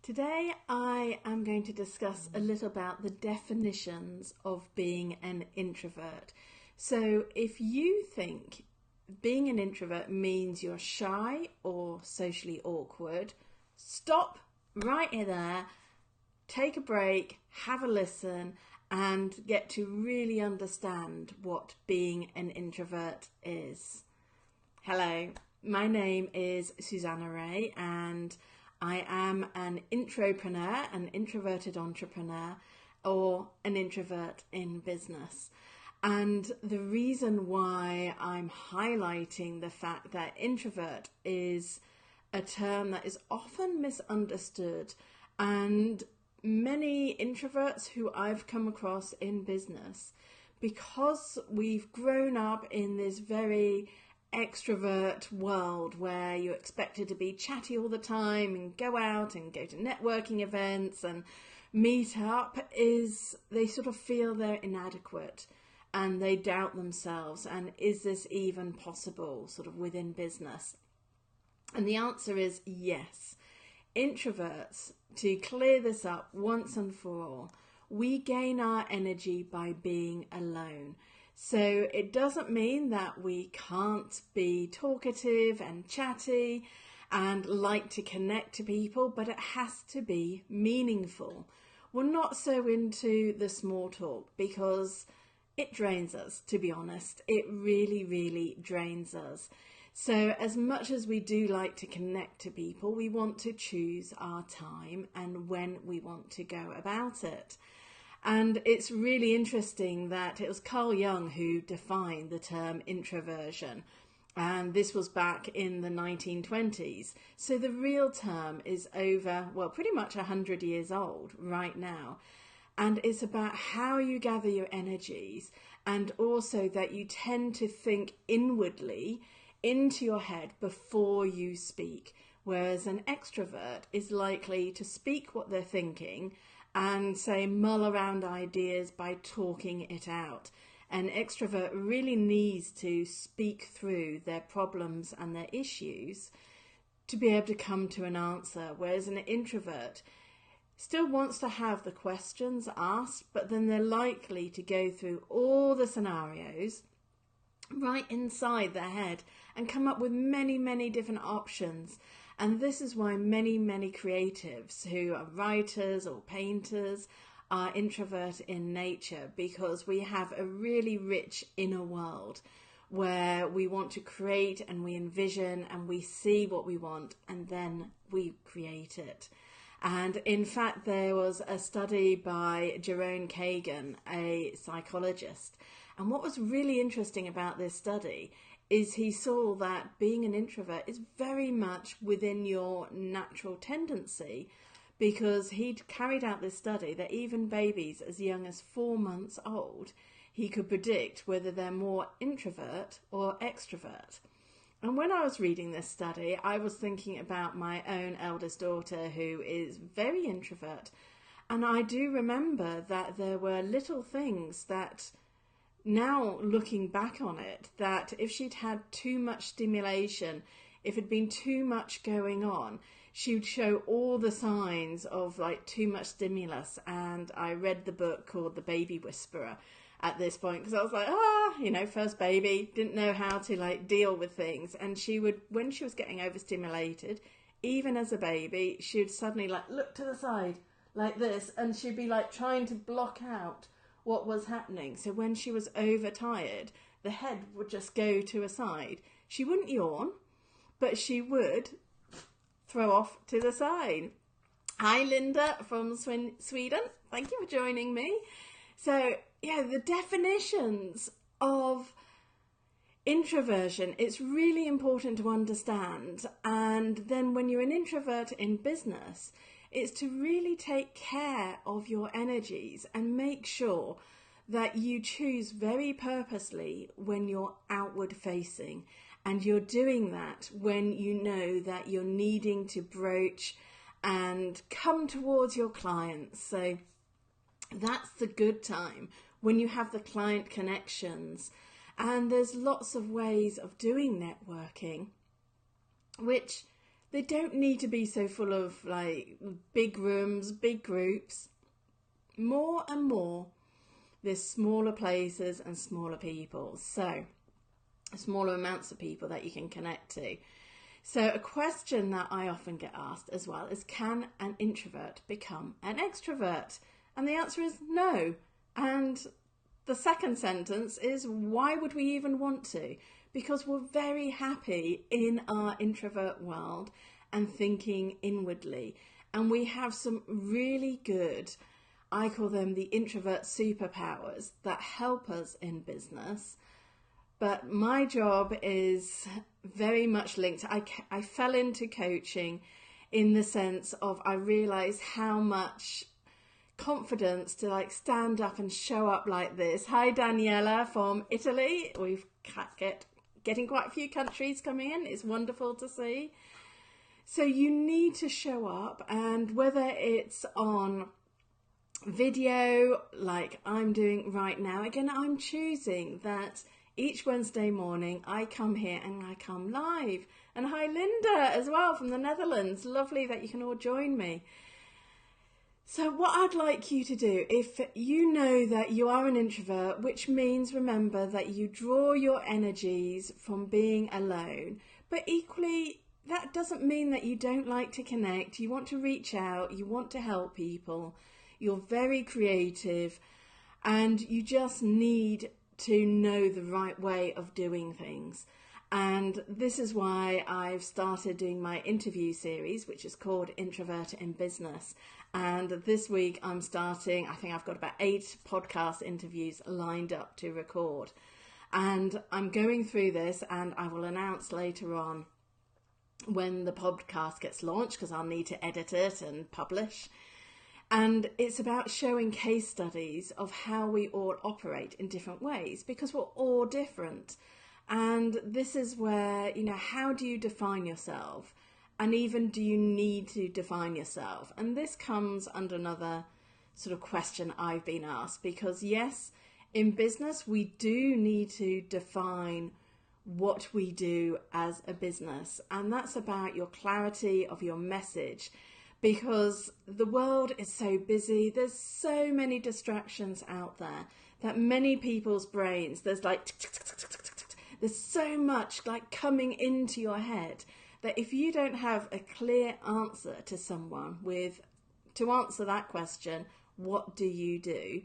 Today I am going to discuss a little about the definitions of being an introvert. So if you think being an introvert means you're shy or socially awkward, stop right there, take a break, have a listen and get to really understand what being an introvert is. Hello, my name is Susanna Reay and I am an intropreneur, an introverted entrepreneur, or an introvert in business. And the reason why I'm highlighting the fact that introvert is a term that is often misunderstood, and many introverts who I've come across in business, because we've grown up in this very extrovert world where you're expected to be chatty all the time and go out and go to networking events and meet up, is they sort of feel they're inadequate and they doubt themselves, and is this even possible sort of within business? And the answer is yes. Introverts, to clear this up once and for all, we gain our energy by being alone. So it doesn't mean that we can't be talkative and chatty and like to connect to people, but it has to be meaningful. We're not so into the small talk because it drains us, to be honest. It really, really drains us. So as much as we do like to connect to people, we want to choose our time and when we want to go about it. And it's really interesting that it was Carl Jung who defined the term introversion. And this was back in the 1920s. So the real term is over, well, pretty much 100 years old right now. And it's about how you gather your energies, and also that you tend to think inwardly into your head before you speak. Whereas an extrovert is likely to speak what they're thinking and say mull around ideas by talking it out. An extrovert really needs to speak through their problems and their issues to be able to come to an answer, whereas an introvert still wants to have the questions asked, but then they're likely to go through all the scenarios right inside their head and come up with many, many different options. And this is why many, many creatives who are writers or painters are introvert in nature, because we have a really rich inner world where we want to create and we envision and we see what we want and then we create it. And in fact, there was a study by Jerome Kagan, a psychologist. And what was really interesting about this study is he saw that being an introvert is very much within your natural tendency, because he'd carried out this study that even babies as young as 4 months old, he could predict whether they're more introvert or extrovert. And when I was reading this study, I was thinking about my own eldest daughter, who is very introvert. And I do remember that there were little things that, now looking back on it, that if she'd had too much stimulation, if it'd been too much going on, she would show all the signs of like too much stimulus. And I read the book called The Baby Whisperer at this point, because I was like, first baby, didn't know how to like deal with things. And she would, when she was getting overstimulated, even as a baby, she would suddenly like look to the side like this, and she'd be like trying to block out what was happening. So when she was overtired, the head would just go to a side. She wouldn't yawn, but she would throw off to the side. Hi, Linda from Sweden. Thank you for joining me. So, yeah, the definitions of introversion, it's really important to understand. And then when you're an introvert in business, it's to really take care of your energies and make sure that you choose very purposely when you're outward facing. And you're doing that when you know that you're needing to broach and come towards your clients. So that's the good time, when you have the client connections. And there's lots of ways of doing networking, which They don't need to be so full of like big rooms, big groups. More and more, there's smaller places and smaller people. So smaller amounts of people that you can connect to. So a question that I often get asked as well is, can an introvert become an extrovert? And the answer is no. And the second sentence is, why would we even want to? Because we're very happy in our introvert world and thinking inwardly. And we have some really good, I call them the introvert superpowers, that help us in business. But my job is very much linked. I fell into coaching in the sense of I realised how much confidence to like stand up and show up like this. Hi Daniela from Italy. We've getting quite a few countries coming in. It's wonderful to see. So you need to show up, and whether it's on video like I'm doing right now, again, I'm choosing that each Wednesday morning I come here and I come live. And hi Linda as well from the Netherlands. Lovely that you can all join me. So what I'd like you to do, if you know that you are an introvert, which means remember that you draw your energies from being alone, but equally that doesn't mean that you don't like to connect. You want to reach out, you want to help people, you're very creative, and you just need to know the right way of doing things. And this is why I've started doing my interview series, which is called Introvert in Business. And this week I'm starting, I think I've got about 8 podcast interviews lined up to record. And I'm going through this, and I will announce later on when the podcast gets launched, because I'll need to edit it and publish. And it's about showing case studies of how we all operate in different ways, because we're all different. And this is where, how do you define yourself? And even do you need to define yourself? And this comes under another sort of question I've been asked, because yes, in business, we do need to define what we do as a business. And that's about your clarity of your message, because the world is so busy. There's so many distractions out there that many people's brains, there's so much like coming into your head that if you don't have a clear answer to someone to answer that question, what do you do?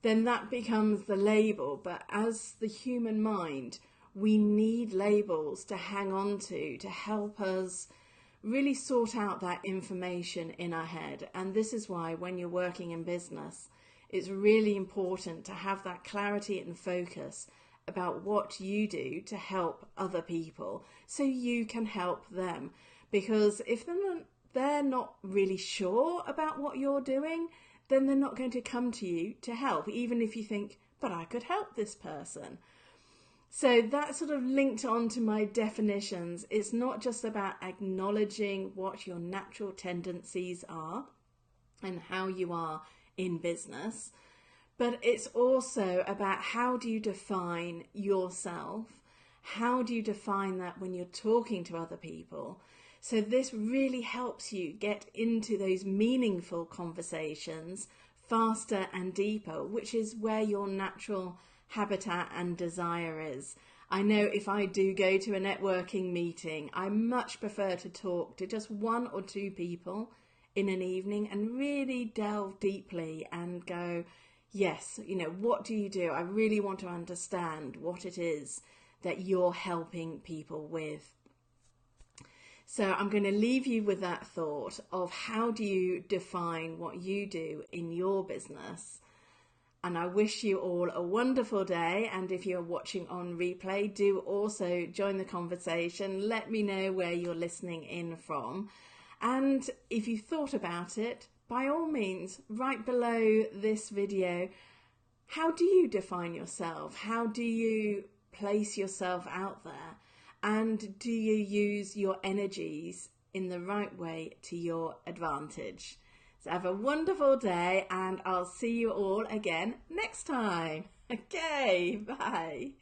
Then that becomes the label. But as the human mind, we need labels to hang on to help us really sort out that information in our head. And this is why when you're working in business, it's really important to have that clarity and focus about what you do to help other people so you can help them. Because if they're not really sure about what you're doing, then they're not going to come to you to help, even if you think, but I could help this person. So that sort of linked on to my definitions. It's not just about acknowledging what your natural tendencies are and how you are in business, but it's also about how do you define yourself? How do you define that when you're talking to other people? So this really helps you get into those meaningful conversations faster and deeper, which is where your natural habitat and desire is. I know if I do go to a networking meeting, I much prefer to talk to just 1 or 2 people in an evening and really delve deeply and go, yes, what do you do? I really want to understand what it is that you're helping people with. So I'm going to leave you with that thought of how do you define what you do in your business. And I wish you all a wonderful day. And if you're watching on replay, do also join the conversation. Let me know where you're listening in from. And if you thought about it, by all means, right below this video, how do you define yourself? How do you place yourself out there? And do you use your energies in the right way to your advantage? So have a wonderful day, and I'll see you all again next time. Okay, bye.